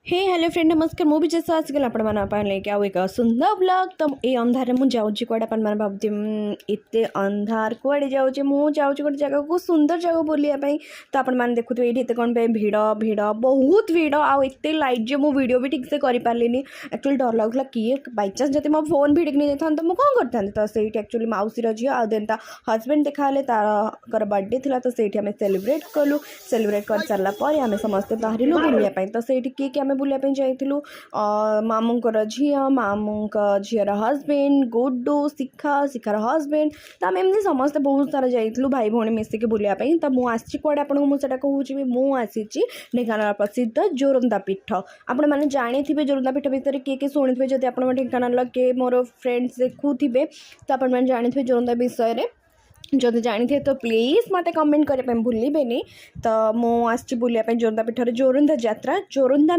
हे hello friend नमस्कार मुझे जैसा आजकल आपण लेके आउ एक सुंदर ब्लॉग तो ये अंधार मुझे जाऊँगी कौटे अपन भावती एत अंधार कौड़े जाऊँचे मुझे गोटे जगह को सुंदर जगह बुलायापी तो आपने देखुए ये कौन पे भिड़ भिड़ बहुत भिड़ आते लाइट जो मुझे वीडियो भी ठीक से करें एक्चुअली डर लगुला किए बै चान्स जब मो फोन भिड़ नहीं जाता तो मुझे कौन करता तो से एक्चुअली मौसीर झी आदेन हजबैंड देखा तार बर्थडे थी तो से सेलिब्रेट कलु सेलिब्रेट कर सारापर आम समस्ते बाहर बुलायापी तो से किए आम बुलायापी जाइलु मामूंकर झी मामू झीर हजबैंड गुड्डू शिखा शिखार हजबैंड तो आम एमती समस्ते बहुत सारा जाइलु भाई भौणी मिसिक बुलायापी तो मुझे कौड़े आपको मुझे कहूँ मुझे ढेंकानाल प्रसिद्ध जोरंदा पीठ आपण मैंने जानी थे जोरंदा पीठ भितर किए किए शुणी जब आप ढेंकानाल किए मोर फ्रेंड्स देखुवे तो आपने जानी थे जोरंदा विषय जदि जानी थे तो प्लीज मत कमेंट करने भूलें तो मुझे बुलायापी जोरंदा पीठर जोरंदा यात्रा जोरंदा